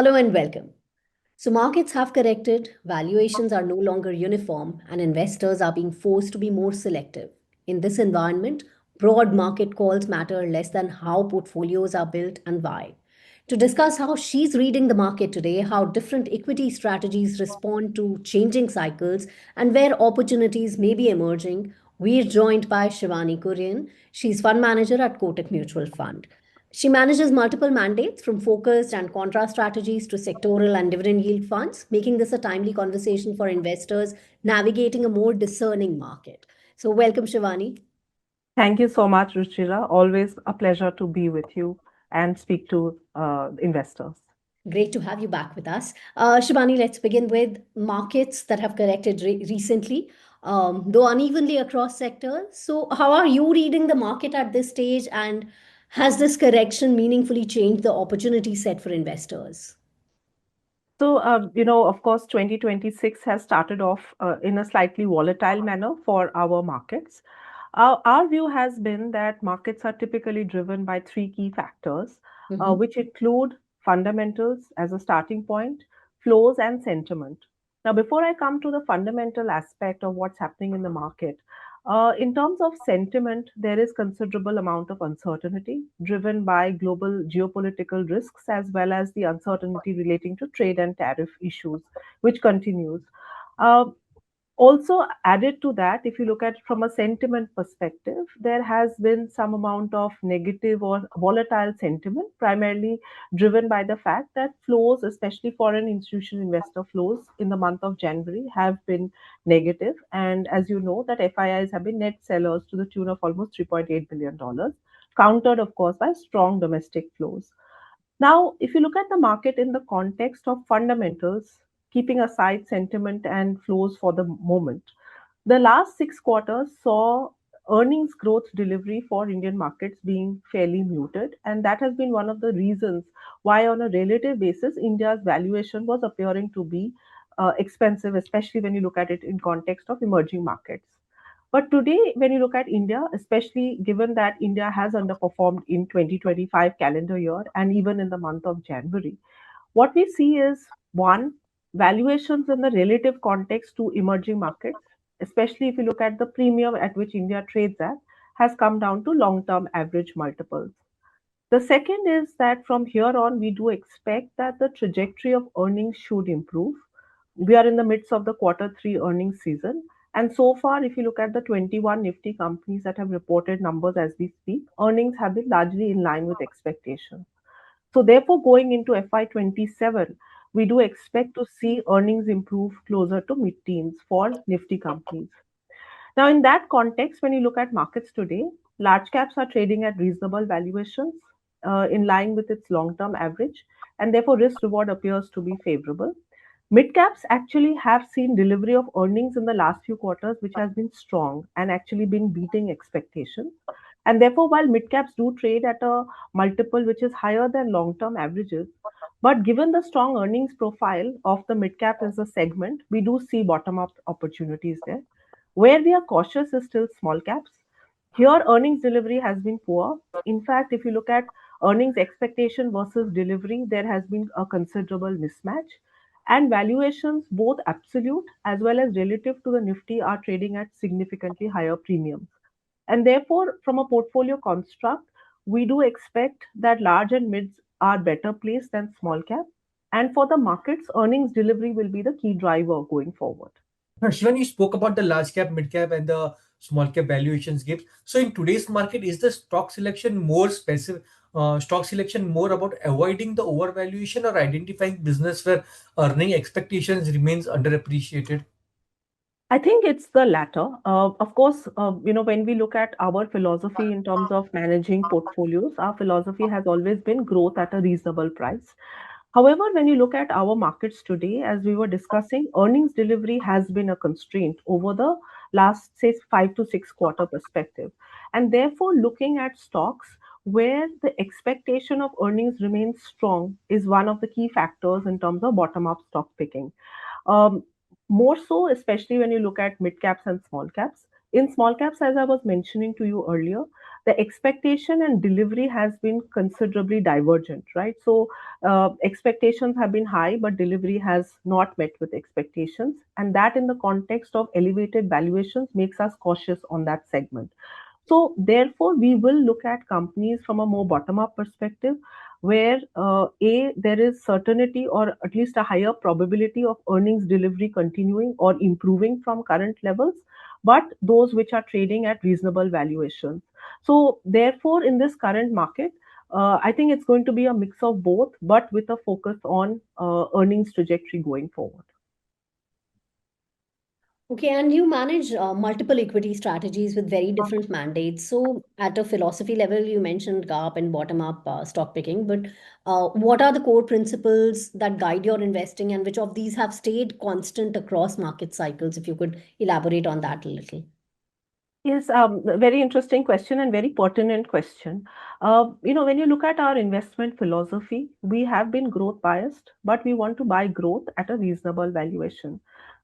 Hello and welcome. So, markets have corrected, valuations are no longer uniform, and investors are being forced to be more selective. In this environment, broad market calls matter less than how portfolios are built and why. To discuss how she's reading the market today, how different equity strategies respond to changing cycles, and where opportunities may be emerging, we're joined by Shibani Kurian. She's fund manager at Kotak Mutual Fund. She manages multiple mandates from focused and contra strategies to sectoral and dividend yield funds, making this a timely conversation for investors navigating a more discerning market. So, welcome, Shivani. Thank you so much, Ruchira. Always a pleasure to be with you and speak to investors. Great to have you back with us. Shibani, let's begin with markets that have corrected recently, though unevenly across sectors. So, how are you reading the market at this stage, and has this correction meaningfully changed the opportunity set for investors? So, of course, 2026 has started off in a slightly volatile manner for our markets. Our view has been that markets are typically driven by three key factors, Mhm. which include fundamentals as a starting point, flows, and sentiment. Now, before I come to the fundamental aspect of what's happening in the market, in terms of sentiment, there is considerable amount of uncertainty driven by global geopolitical risks as well as the uncertainty relating to trade and tariff issues, which continues. Uh, Also added to that, if you look at from a sentiment perspective, there has been some amount of negative or volatile sentiment, primarily driven by the fact that flows, especially foreign institutional investor flows in the month of January, have been negative. And as you know, that FIIs have been net sellers to the tune of almost $3.8 billion, countered, of course, by strong domestic flows. Now, if you look at the market in the context of fundamentals, keeping aside sentiment and flows for the moment, the last 6 quarters saw earnings growth delivery for Indian markets being fairly muted. And that has been one of the reasons why, on a relative basis, India's valuation was appearing to be expensive, especially when you look at it in context of emerging markets. But today, when you look at India, especially given that India has underperformed in 2025 calendar year and even in the month of January, what we see is one, valuations in the relative context to emerging markets, especially if you look at the premium at which India trades at, has come down to long term average multiples. The second is that from here on, we do expect that the trajectory of earnings should improve. We are in the midst of the quarter three earnings season. And so far, if you look at the 21 Nifty companies that have reported numbers as we speak, earnings have been largely in line with expectations. So, therefore, going into FY27, we do expect to see earnings improve closer to mid teens for Nifty companies. Now, in that context, when you look at markets today, large caps are trading at reasonable valuations in line with its long term average, and therefore risk reward appears to be favorable. Mid caps actually have seen delivery of earnings in the last few quarters, which has been strong and actually been beating expectations. And therefore, while mid caps do trade at a multiple which is higher than long term averages, but given the strong earnings profile of the mid cap as a segment, we do see bottom up opportunities there. Where we are cautious is still small caps. Here, earnings delivery has been poor. In fact, if you look at earnings expectation versus delivery, there has been a considerable mismatch. And valuations, both absolute as well as relative to the Nifty, are trading at significantly higher premiums. And therefore, from a portfolio construct, we do expect that large and mids are better placed than small cap. And for the markets, earnings delivery will be the key driver going forward. Shivan, you spoke about the large cap, mid cap, and the small cap valuations gaps. So in today's market, is the stock selection more specific? Stock selection more about avoiding the overvaluation or identifying business where earning expectations remains underappreciated? I think it's the latter. Of course, when we look at our philosophy in terms of managing portfolios, our philosophy has always been growth at a reasonable price. However, when you look at our markets today, as we were discussing, earnings delivery has been a constraint over the last, say, 5 to 6 quarter perspective. And therefore, looking at stocks where the expectation of earnings remains strong is one of the key factors in terms of bottom up stock picking. Um, More so, especially when you look at mid caps and small caps. In small caps, as I was mentioning to you earlier, the expectation and delivery has been considerably divergent, right? So expectations have been high, but delivery has not met with expectations. And that, in the context of elevated valuations, makes us cautious on that segment. So, therefore, we will look at companies from a more bottom up perspective where there is certainty or at least a higher probability of earnings delivery continuing or improving from current levels, but those which are trading at reasonable valuations. So, therefore, in this current market, I think it's going to be a mix of both, but with a focus on earnings trajectory going forward. Okay, and you manage multiple equity strategies with very different mandates. So, at a philosophy level, you mentioned GARP and bottom up stock picking, but what are the core principles that guide your investing, and which of these have stayed constant across market cycles? If you could elaborate on that a little. Yes, very interesting question and very pertinent question. When you look at our investment philosophy, we have been growth biased, but we want to buy growth at a reasonable valuation.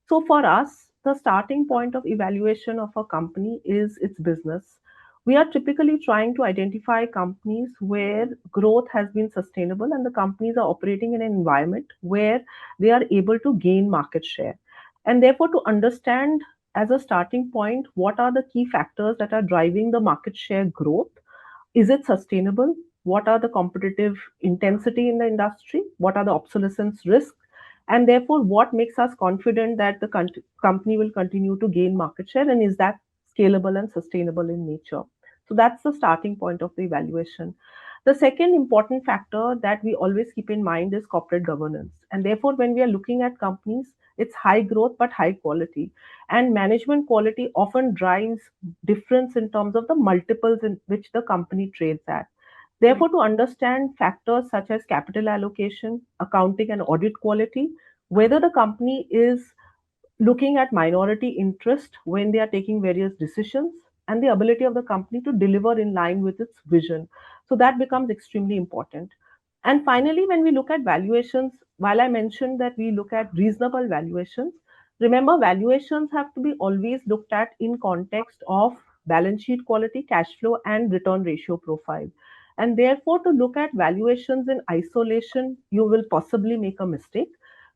So for us, the starting point of evaluation of a company is its business. We are typically trying to identify companies where growth has been sustainable and the companies are operating in an environment where they are able to gain market share. And therefore, to understand as a starting point, what are the key factors that are driving the market share growth? Is it sustainable? What are the competitive intensity in the industry? What are the obsolescence risks? And therefore, what makes us confident that the company will continue to gain market share? And is that scalable and sustainable in nature? So that's the starting point of the evaluation. The second important factor that we always keep in mind is corporate governance. And therefore, when we are looking at companies, it's high growth but high quality. And management quality often drives difference in terms of the multiples in which the company trades at. Therefore, to understand factors such as capital allocation, accounting, and audit quality, whether the company is looking at minority interest when they are taking various decisions, and the ability of the company to deliver in line with its vision. So that becomes extremely important. And finally, when we look at valuations, while I mentioned that we look at reasonable valuations, remember valuations have to be always looked at in context of balance sheet quality, cash flow, and return ratio profile. And therefore, to look at valuations in isolation, you will possibly make a mistake.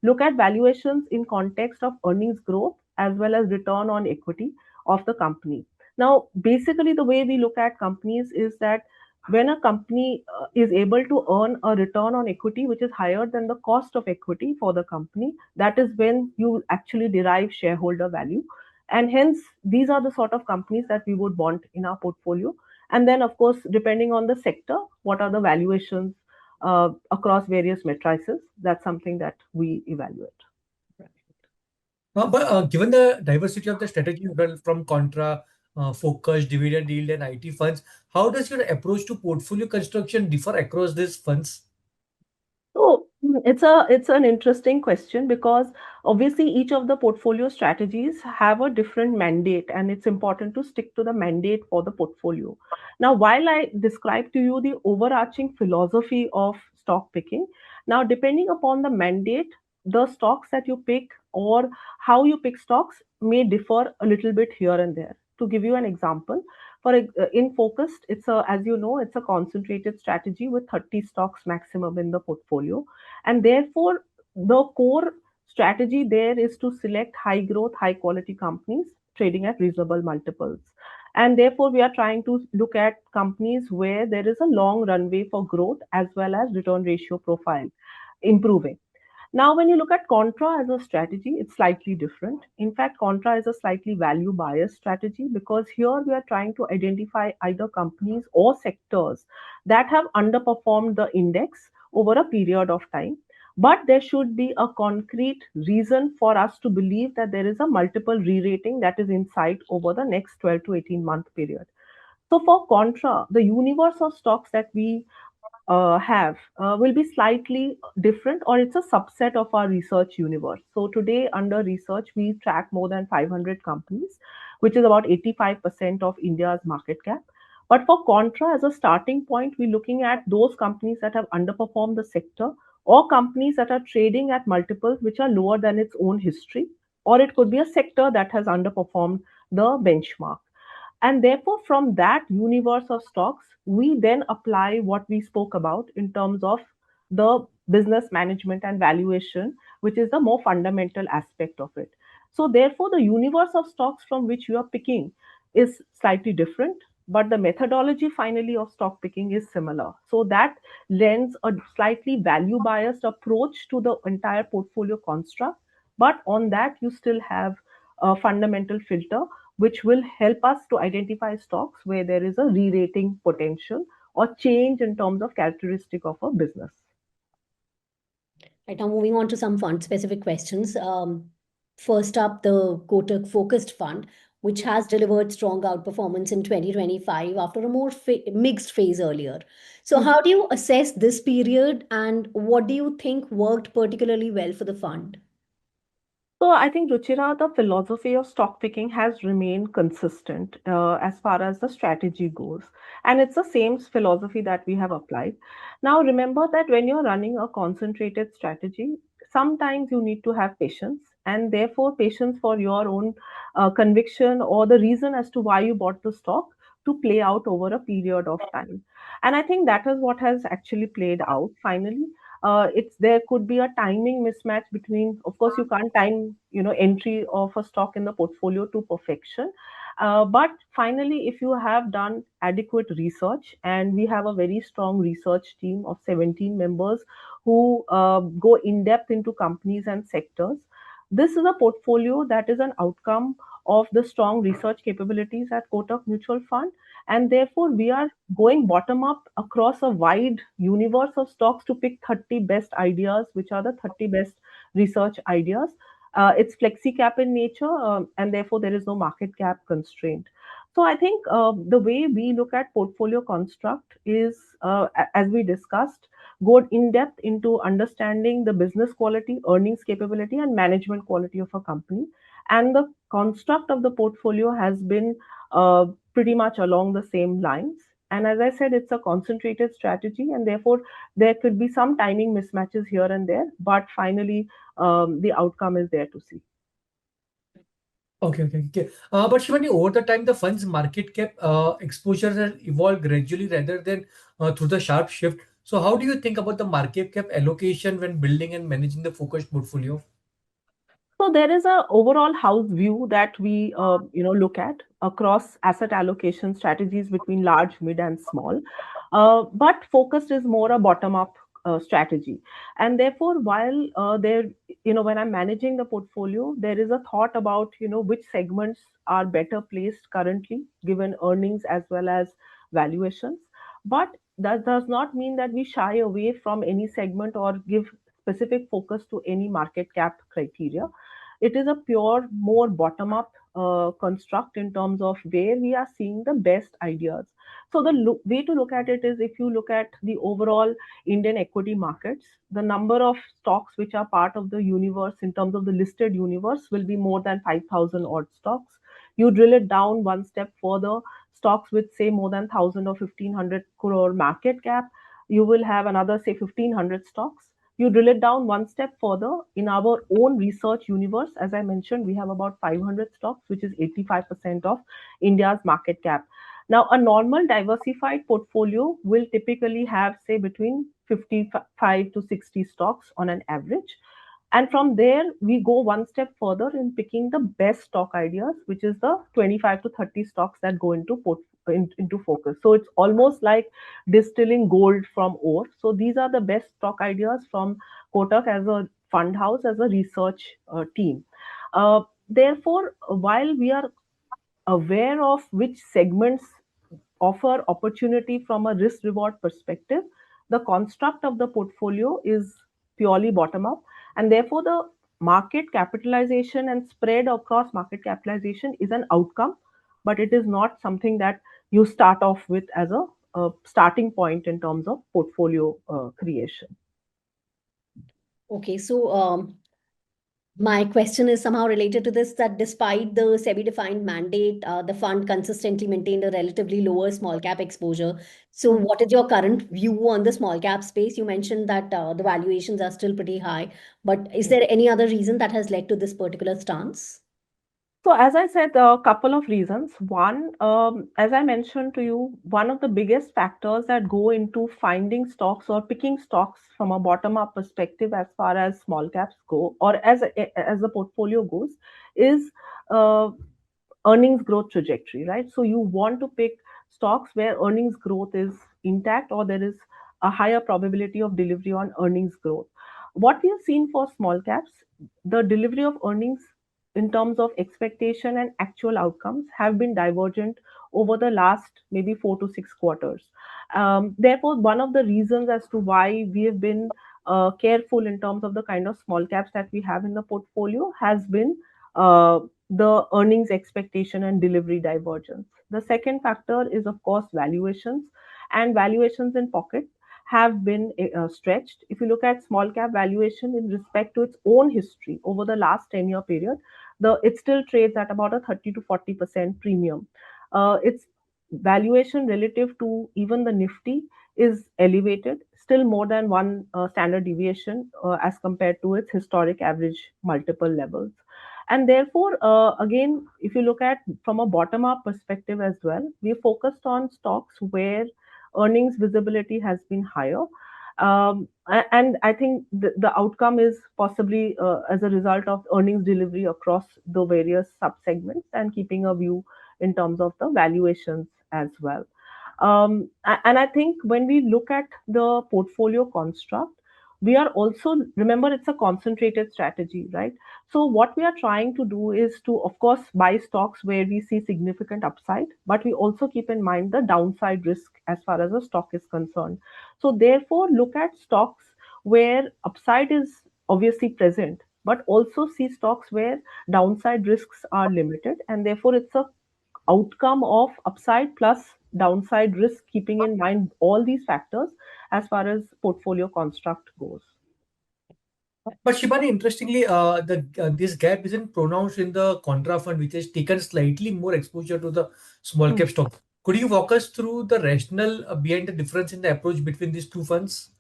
Look at valuations in context of earnings growth as well as return on equity of the company. Now, basically, the way we look at companies is that when a company is able to earn a return on equity which is higher than the cost of equity for the company, that is when you actually derive shareholder value. And hence, these are the sort of companies that we would want in our portfolio. And then, of course, depending on the sector, what are the valuations across various matrices? That's something that we evaluate. But given the diversity of the strategy run from contra, focus, dividend yield, and IT funds, how does your approach to portfolio construction differ across these funds? So it's an interesting question because obviously each of the portfolio strategies have a different mandate, and it's important to stick to the mandate for the portfolio. Now, while I describe to you the overarching philosophy of stock picking, now depending upon the mandate, the stocks that you pick or how you pick stocks may differ a little bit here and there. To give you an example, in focused, it's a, as you know, it's a concentrated strategy with 30 stocks maximum in the portfolio, and therefore the core strategy there is to select high growth, high quality companies trading at reasonable multiples. And therefore, we are trying to look at companies where there is a long runway for growth as well as return ratio profile improving. Now, when you look at Contra as a strategy, it's slightly different. In fact, Contra is a slightly value biased strategy because here we are trying to identify either companies or sectors that have underperformed the index over a period of time. But there should be a concrete reason for us to believe that there is a multiple re rating that is in sight over the next 12 to 18-month period. So, for Contra, the universe of stocks that we have will be slightly different, or it's a subset of our research universe. So today under research we track more than 500 companies, which is about 85% of India's market cap. But for Contra, as a starting point, we're looking at those companies that have underperformed the sector, or companies that are trading at multiples which are lower than its own history, or it could be a sector that has underperformed the benchmark. And therefore, from that universe of stocks, we then apply what we spoke about in terms of the business management and valuation, which is the more fundamental aspect of it. So, therefore, the universe of stocks from which you are picking is slightly different, but the methodology finally of stock picking is similar. So, that lends a slightly value biased approach to the entire portfolio construct. But on that, you still have a fundamental filter which will help us to identify stocks where there is a re-rating potential or change in terms of characteristic of a business. Right, now moving on to some fund specific questions. First up, the Kotak Focused Fund, which has delivered strong outperformance in 2025 after a more mixed phase earlier. So, how do you assess this period and what do you think worked particularly well for the fund? So I think, Ruchira, the philosophy of stock picking has remained consistent as far as the strategy goes. And it's the same philosophy that we have applied. Now, remember that when you're running a concentrated strategy, sometimes you need to have patience, and therefore patience for your own conviction or the reason as to why you bought the stock to play out over a period of time. And I think that is what has actually played out finally. It's there could be a timing mismatch between, of course you can't time, entry of a stock in the portfolio to perfection, but finally if you have done adequate research, and we have a very strong research team of 17 members who go in depth into companies and sectors, this is a portfolio that is an outcome of the strong research capabilities at Kotak Mutual Fund, and therefore we are going bottom up across a wide universe of stocks to pick 30 best ideas, which are the 30 best research ideas. It's flexi cap in nature, and therefore there is no market cap constraint. So I think the way we look at portfolio construct is, as we discussed, go in depth into understanding the business quality, earnings capability, and management quality of a company. And the construct of the portfolio has been pretty much along the same lines. And as I said, it's a concentrated strategy, and therefore there could be some timing mismatches here and there, but finally the outcome is there to see. Okay. But Shivani, over the time, the fund's market cap exposure has evolved gradually rather than through the sharp shift. So, how do you think about the market cap allocation when building and managing the focused portfolio? So there is a overall house view that we look at across asset allocation strategies between large, mid, and small. But focused is more a bottom up strategy, and therefore while there, when I'm managing the portfolio, there is a thought about which segments are better placed currently given earnings as well as valuations. But that does not mean that we shy away from any segment or give specific focus to any market cap criteria. It is a pure, more bottom up construct in terms of where we are seeing the best ideas. So, the way to look at it is, if you look at the overall Indian equity markets, the number of stocks which are part of the universe in terms of the listed universe will be more than 5,000 odd stocks. You drill it down one step further, stocks with, say, more than 1,000 or 1,500 crore market cap, you will have another, say, 1,500 stocks. You drill it down one step further, in our own research universe, as I mentioned, we have about 500 stocks, which is 85% of India's market cap. Now, a normal diversified portfolio will typically have, say, between 55 to 60 stocks on an average. And from there, we go one step further in picking the best stock ideas, which is the 25 to 30 stocks that go into focus. So it's almost like distilling gold from ore. So these are the best stock ideas from Kotak as a fund house, as a research team. Therefore, while we are aware of which segments offer opportunity from a risk reward perspective, the construct of the portfolio is purely bottom up, and therefore the market capitalization and spread across market capitalization is an outcome, but it is not something that you start off with as a starting point in terms of portfolio creation. Okay, so my question is somehow related to this, that despite the SEBI defined mandate, the fund consistently maintained a relatively lower small cap exposure. So, Mhm. what is your current view on the small cap space? You mentioned that the valuations are still pretty high, but is there any other reason that has led to this particular stance? So, as I said, a couple of reasons. One, as I mentioned to you, one of the biggest factors that go into finding stocks or picking stocks from a bottom-up perspective, as far as small caps go, or as the portfolio goes, is uh, earnings growth trajectory, right? So, you want to pick stocks where earnings growth is intact, or there is a higher probability of delivery on earnings growth. What we have seen for small caps, the delivery of earnings in terms of expectation and actual outcomes have been divergent over the last maybe 4 to 6 quarters. Therefore, one of the reasons as to why we have been careful in terms of the kind of small caps that we have in the portfolio has been uh, the earnings expectation and delivery divergence. The second factor is, of course, valuations, and valuations in pocket have been stretched. If you look at small cap valuation in respect to its own history over the last 10-year period, it still trades at about a 30 to 40% premium. Its valuation relative to even the Nifty is elevated, still more than one standard deviation as compared to its historic average multiple levels. And therefore, again, if you look at from a bottom up perspective as well, we focused on stocks where earnings visibility has been higher. And I think the outcome is possibly as a result of earnings delivery across the various subsegments and keeping a view in terms of the valuations as well. And I think when we look at the portfolio construct, we are also, remember, it's a concentrated strategy, right? So what we are trying to do is to, of course, buy stocks where we see significant upside, but we also keep in mind the downside risk as far as the stock is concerned. So therefore, look at stocks where upside is obviously present, but also see stocks where downside risks are limited, and therefore it's a outcome of upside plus downside risk, keeping in mind all these factors as far as portfolio construct goes. But Shibani, interestingly, the this gap isn't pronounced in the Contra Fund, which has taken slightly more exposure to the small Hmm. cap stock. Could you walk us through the rationale behind the difference in the approach between these two funds?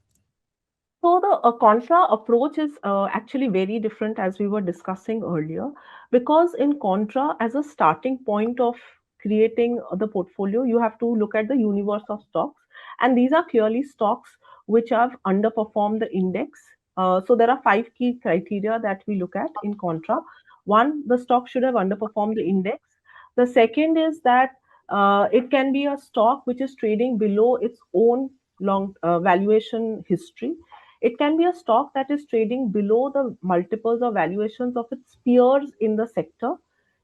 So the contra approach is actually very different, as we were discussing earlier, because in contra, as a starting point of creating the portfolio, you have to look at the universe of stocks, and these are clearly stocks which have underperformed the index. So there are five key criteria that we look at in contra. One, the stock should have underperformed the index. The second is that it can be a stock which is trading below its own long valuation history. It can be a stock that is trading below the multiples or valuations of its peers in the sector.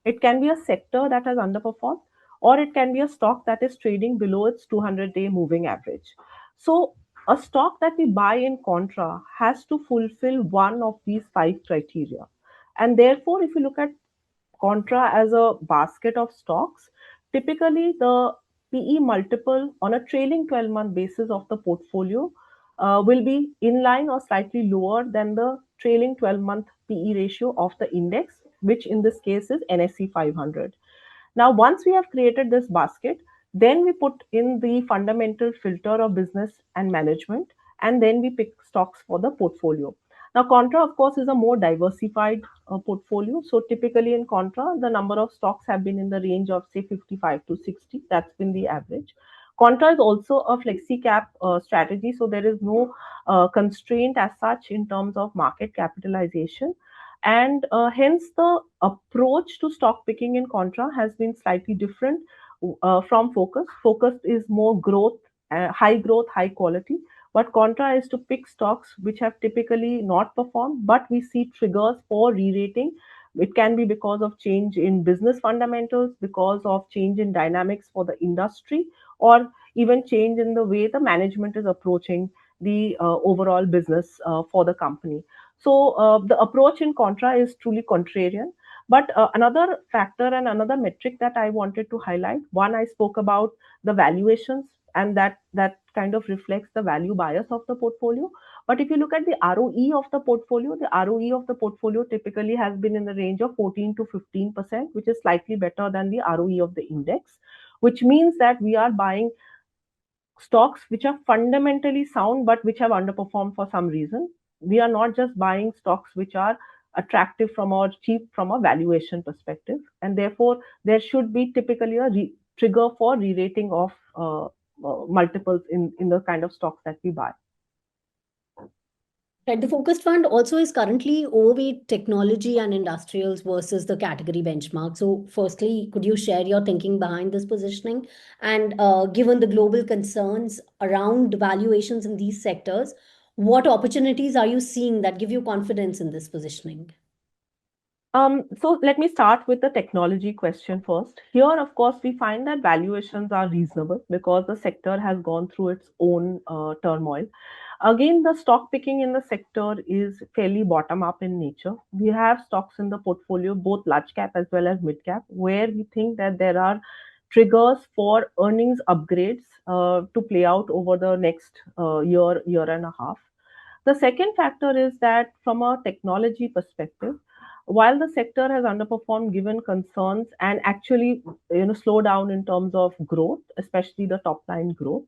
It can be a sector that has underperformed, or it can be a stock that is trading below its 200-day moving average. So, a stock that we buy in contra has to fulfill one of these five criteria. And therefore, if you look at Contra as a basket of stocks, typically the PE multiple on a trailing 12-month basis of the portfolio will be in line or slightly lower than the trailing 12-month PE ratio of the index, which in this case is NSE 500. Now, once we have created this basket, then we put in the fundamental filter of business and management, and then we pick stocks for the portfolio. Now, Contra, of course, is a more diversified portfolio. So, typically in Contra, the number of stocks have been in the range of, say, 55 to 60. That's been the average. Contra is also a flexi cap strategy, so there is no constraint as such in terms of market capitalization, and hence the approach to stock picking in contra has been slightly different from focus. Focus is more growth, high growth, high quality, but contra is to pick stocks which have typically not performed, but we see triggers for re-rating. It can be because of change in business fundamentals, because of change in dynamics for the industry, or even change in the way the management is approaching the overall business for the company. So the approach in contra is truly contrarian. But another factor and another metric that I wanted to highlight, one, I spoke about the valuations, and that kind of reflects the value bias of the portfolio. But if you look at the ROE of the portfolio, the ROE of the portfolio typically has been in the range of 14 to 15%, which is slightly better than the ROE of the index, which means that we are buying stocks which are fundamentally sound but which have underperformed for some reason. We are not just buying stocks which are attractive from or cheap from a valuation perspective, and therefore there should be typically a trigger for re-rating of multiples in the kind of stocks that we buy. Right. The focused fund also is currently overweight technology and industrials versus the category benchmark. So, firstly, could you share your thinking behind this positioning? And given the global concerns around valuations in these sectors, what opportunities are you seeing that give you confidence in this positioning? So let me start with the technology question first. Here, of course, we find that valuations are reasonable because the sector has gone through its own turmoil. Again, the stock picking in the sector is fairly bottom up in nature. We have stocks in the portfolio, both large cap as well as mid cap, where we think that there are triggers for earnings upgrades to play out over the next year and a half. The second factor is that from a technology perspective, while the sector has underperformed given concerns and actually slow down in terms of growth, especially the top line growth,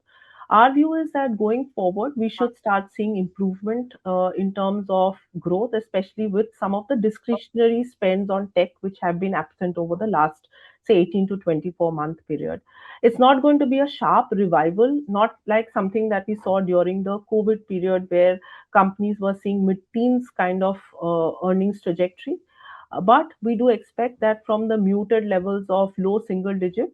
our view is that going forward we should start seeing improvement in terms of growth, especially with some of the discretionary spends on tech which have been absent over the last say 18 to 24-month period. It's not going to be a sharp revival, not like something that we saw during the COVID period where companies were seeing mid-teens kind of earnings trajectory. But we do expect that from the muted levels of low single digit,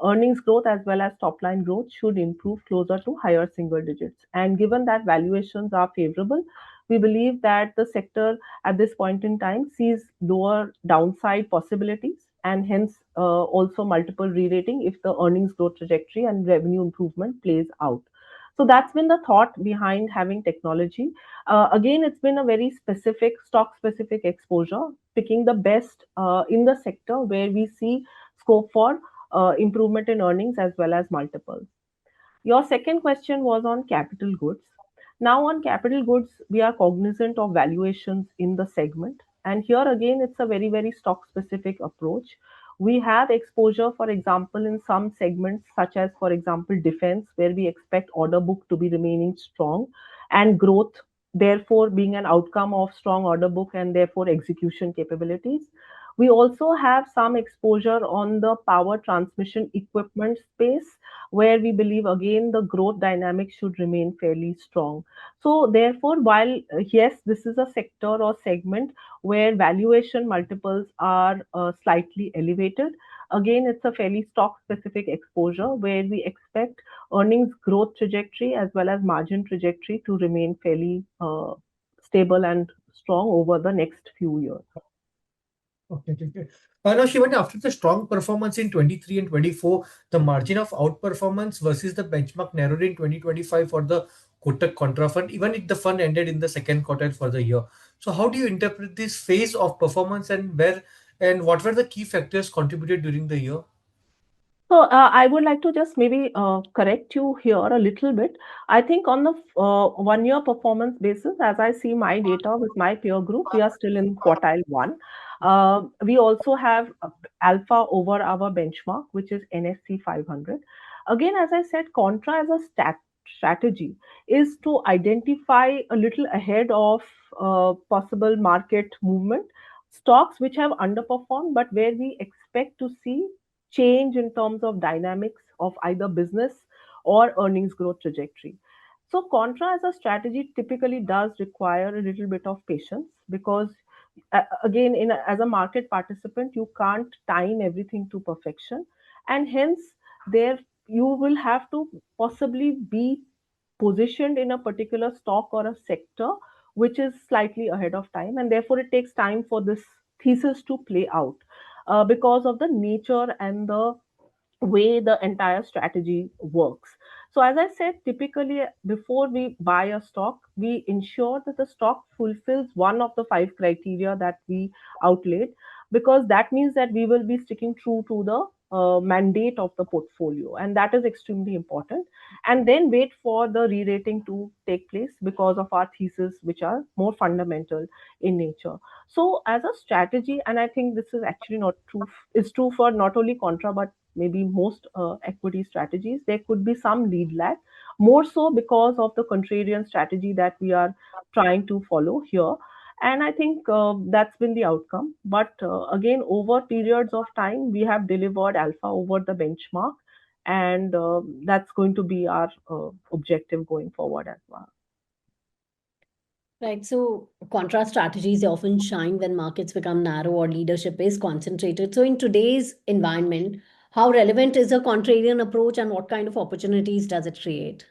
earnings growth as well as top line growth should improve closer to higher single digits. And given that valuations are favorable, we believe that the sector at this point in time sees lower downside possibilities and hence also multiple re-rating if the earnings growth trajectory and revenue improvement plays out. So that's been the thought behind having technology. Again, it's been a very specific stock specific exposure, picking the best in the sector where we see scope for improvement in earnings as well as multiples. Your second question was on capital goods. Now, on capital goods, we are cognizant of valuations in the segment. And here again, it's a very, very stock specific approach. We have exposure, for example, in some segments, such as, for example, defense, where we expect order book to be remaining strong and growth, therefore, being an outcome of strong order book and therefore execution capabilities. We also have some exposure on the power transmission equipment space where we believe again the growth dynamics should remain fairly strong. So therefore, while yes, this is a sector or segment where valuation multiples are slightly elevated, again it's a fairly stock specific exposure where we expect earnings growth trajectory as well as margin trajectory to remain fairly stable and strong over the next few years. Okay, okay, okay. Now, Shivani, after the strong performance in 23 and 24, the margin of outperformance versus the benchmark narrowed in 2025 for the Kotak Contra Fund, even if the fund ended in the second quarter for the year. So, how do you interpret this phase of performance and what were the key factors contributed during the year? So I would like to just maybe correct you here a little bit. I think on the 1 year performance basis, as I see my data with my peer group, we are still in quartile one. We also have alpha over our benchmark, which is NSC 500. Again, as I said, contra as a strategy is to identify a little ahead of possible market movement stocks which have underperformed, but where we expect to see change in terms of dynamics of either business or earnings growth trajectory. So, contra as a strategy typically does require a little bit of patience because, again, as a market participant, you can't time everything to perfection, and hence there you will have to possibly be positioned in a particular stock or a sector which is slightly ahead of time, and therefore it takes time for this thesis to play out because of the nature and the way the entire strategy works. So, as I said, typically before we buy a stock, we ensure that the stock fulfills one of the five criteria that we outlaid, because that means that we will be sticking true to the mandate of the portfolio, and that is extremely important. And then wait for the re rating to take place because of our thesis, which are more fundamental in nature. So, as a strategy, and I think this is actually not true, is true for not only contra but maybe most equity strategies, there could be some lead lag, more so because of the contrarian strategy that we are trying to follow here. And I think that's been the outcome. But again, over periods of time, we have delivered alpha over the benchmark, and that's going to be our objective going forward as well. Right. So contrast strategies often shine when markets become narrow or leadership is concentrated. So in today's environment, how relevant is a contrarian approach and what kind of opportunities does it create?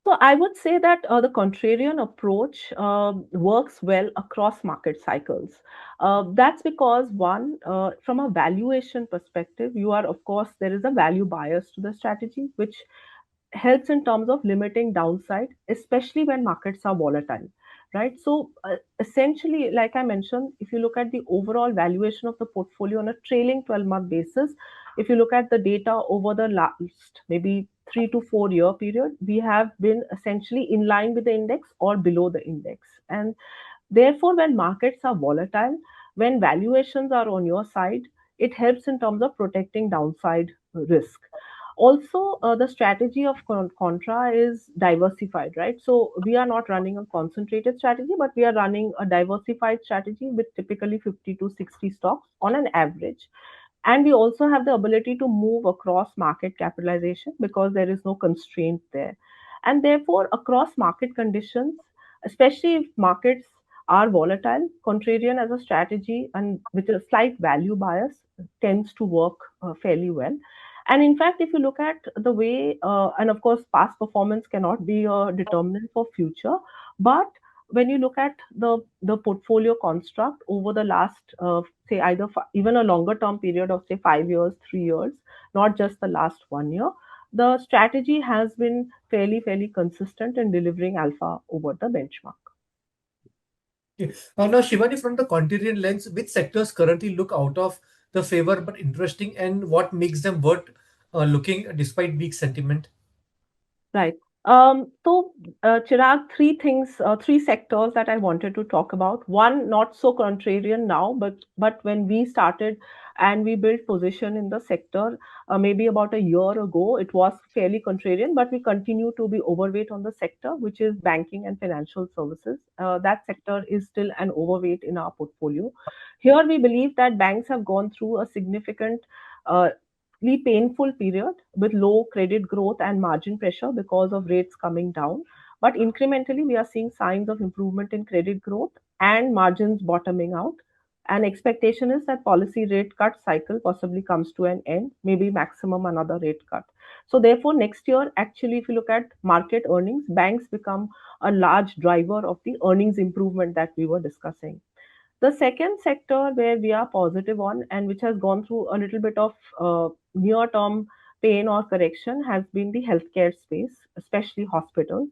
So I would say that the contrarian approach works well across market cycles. That's because one, from a valuation perspective, you are, of course, there is a value bias to the strategy, which helps in terms of limiting downside, especially when markets are volatile, right? So essentially, like I mentioned, if you look at the overall valuation of the portfolio on a trailing 12-month basis, if you look at the data over the last maybe 3 to 4 year period, we have been essentially in line with the index or below the index. And therefore, when markets are volatile, when valuations are on your side, it helps in terms of protecting downside risk. Also, the strategy of Contra is diversified, right? So we are not running a concentrated strategy, but we are running a diversified strategy with typically 50 to 60 stocks on an average. And we also have the ability to move across market capitalization because there is no constraint there. And therefore, across market conditions, especially if markets are volatile, contrarian as a strategy and with a slight value bias tends to work fairly well. And in fact, if you look at the way, and of course, past performance cannot be a determinant for future, but when you look at the portfolio construct over the last say either even a longer term period of say 5 years, 3 years, not just the last 1 year, the strategy has been fairly consistent in delivering alpha over the benchmark. Okay. Now, Shivani, from the contrarian lens, which sectors currently look out of the favor but interesting, and what makes them worth looking despite weak sentiment? Right. Chirag, three things, three sectors that I wanted to talk about. One, not so contrarian now, but when we started and we built position in the sector, maybe about a year ago, it was fairly contrarian, but we continue to be overweight on the sector, which is banking and financial services. That sector is still an overweight in our portfolio. Here, we believe that banks have gone through a significant uh, painful period with low credit growth and margin pressure because of rates coming down. But incrementally, we are seeing signs of improvement in credit growth and margins bottoming out. And expectation is that policy rate cut cycle possibly comes to an end, maybe maximum another rate cut. So therefore, next year, actually, if you look at market earnings, banks become a large driver of the earnings improvement that we were discussing. The second sector where we are positive on and which has gone through a little bit of near term pain or correction has been the healthcare space, especially hospitals.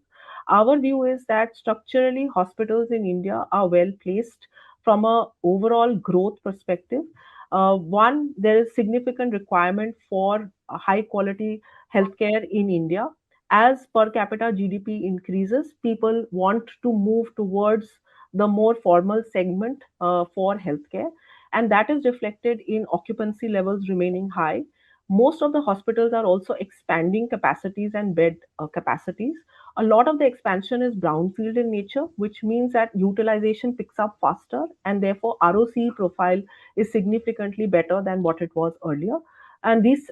Our view is that structurally hospitals in India are well placed from a overall growth perspective. One, there is significant requirement for high quality healthcare in India. As per capita GDP increases, people want to move towards the more formal segment for healthcare, and that is reflected in occupancy levels remaining high. Most of the hospitals are also expanding capacities and bed capacities. A lot of the expansion is brownfield in nature, which means that utilization picks up faster, and therefore ROC profile is significantly better than what it was earlier. And these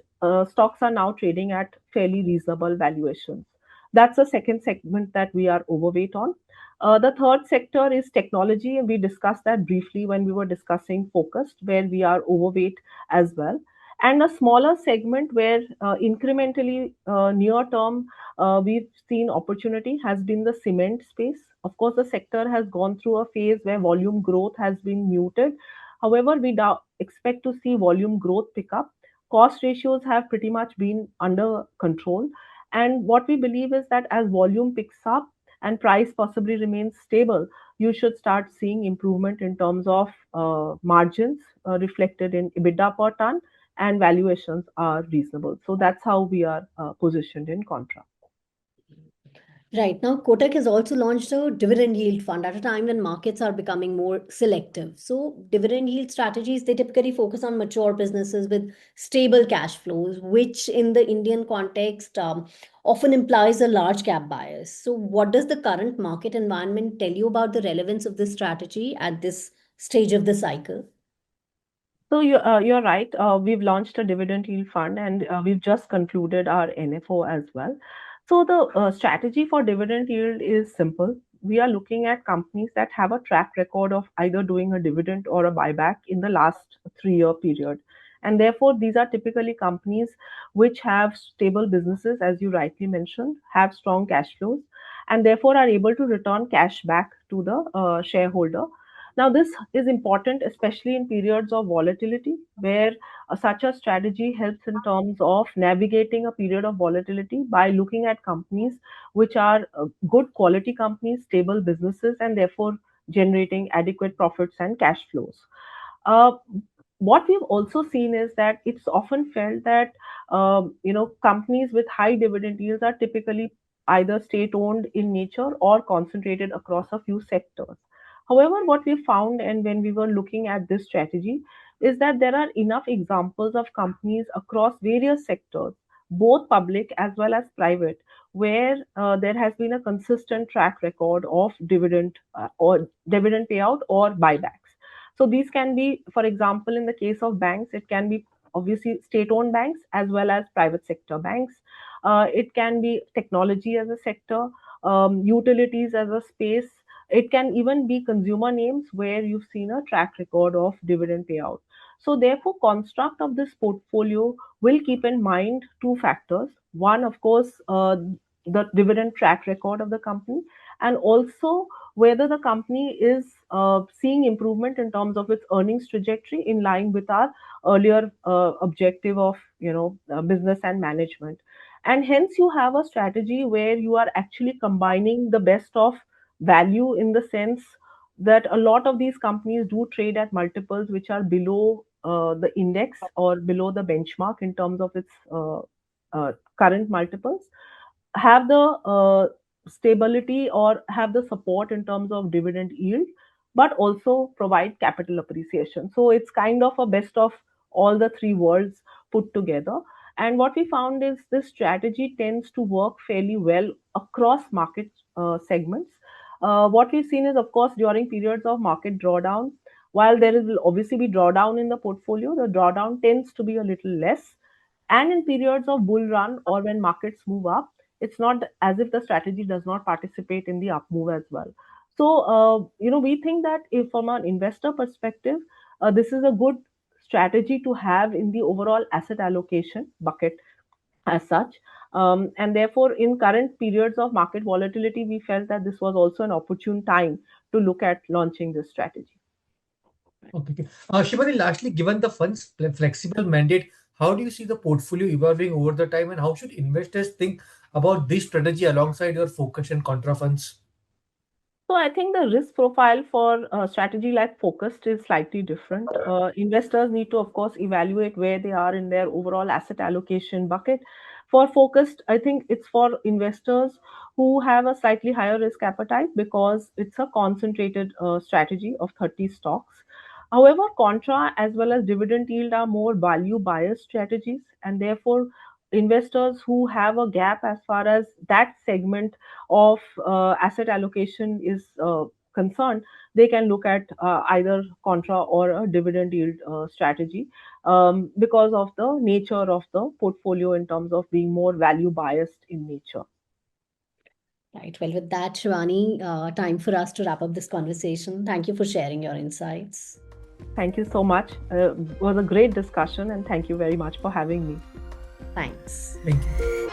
stocks are now trading at fairly reasonable valuations. That's the second segment that we are overweight on. The third sector is technology, and we discussed that briefly when we were discussing focused, where we are overweight as well. And a smaller segment where incrementally near term we've seen opportunity has been the cement space. Of course, the sector has gone through a phase where volume growth has been muted. However, we expect to see volume growth pick up. Cost ratios have pretty much been under control. And what we believe is that as volume picks up, and price possibly remains stable, you should start seeing improvement in terms of margins reflected in EBITDA per ton, and valuations are reasonable. So that's how we are positioned in Contra. Right now, Kotak has also launched a dividend yield fund at a time when markets are becoming more selective. So, dividend yield strategies, they typically focus on mature businesses with stable cash flows, which in the Indian context often implies a large cap bias. So, what does the current market environment tell you about the relevance of this strategy at this stage of the cycle? So you're right. We've launched a dividend yield fund, and we've just concluded our NFO as well. So the strategy for dividend yield is simple. We are looking at companies that have a track record of either doing a dividend or a buyback in the last 3-year period. And therefore, these are typically companies which have stable businesses, as you rightly mentioned, have strong cash flows, and therefore are able to return cash back to the shareholder. Now, this is important, especially in periods of volatility, where such a strategy helps in terms of navigating a period of volatility by looking at companies which are good quality companies, stable businesses, and therefore generating adequate profits and cash flows. Uh, what we've also seen is that it's often felt that companies with high dividend yields are typically either state owned in nature or concentrated across a few sectors. However, what we found, and when we were looking at this strategy, is that there are enough examples of companies across various sectors, both public as well as private, where there has been a consistent track record of dividend payout or buybacks. So these can be, for example, in the case of banks, it can be obviously state-owned banks as well as private sector banks. It can be technology as a sector, utilities as a space. It can even be consumer names where you've seen a track record of dividend payout. So therefore, construct of this portfolio will keep in mind two factors. One, of course, the dividend track record of the company, and also whether the company is seeing improvement in terms of its earnings trajectory in line with our earlier objective of business and management. And hence you have a strategy where you are actually combining the best of value, in the sense that a lot of these companies do trade at multiples which are below the index or below the benchmark in terms of its current multiples, have the stability or have the support in terms of dividend yield, but also provide capital appreciation. So it's kind of a best of all the three worlds put together. And what we found is this strategy tends to work fairly well across market segments. What we've seen is, of course, during periods of market drawdown, while will obviously be drawdown in the portfolio, the drawdown tends to be a little less. And in periods of bull run or when markets move up, it's not as if the strategy does not participate in the up move as well. So, we think that if from an investor perspective, this is a good strategy to have in the overall asset allocation bucket as such. And therefore, in current periods of market volatility, we felt that this was also an opportune time to look at launching this strategy. Okay. Okay. Shibani, lastly, given the fund's flexible mandate, how do you see the portfolio evolving over the time, and how should investors think about this strategy alongside your focus and contra funds? So I think the risk profile for a strategy like focused is slightly different. Investors need to, of course, evaluate where they are in their overall asset allocation bucket. For focused, I think it's for investors who have a slightly higher risk appetite because it's a concentrated strategy of 30 stocks. However, contra as well as dividend yield are more value biased strategies, and therefore investors who have a gap as far as that segment of asset allocation is concerned, they can look at either contra or a dividend yield strategy, because of the nature of the portfolio in terms of being more value biased in nature. Right. Well, with that, Shivani, time for us to wrap up this conversation. Thank you for sharing your insights. Thank you so much. It was a great discussion, and thank you very much for having me. Thanks. Thank you.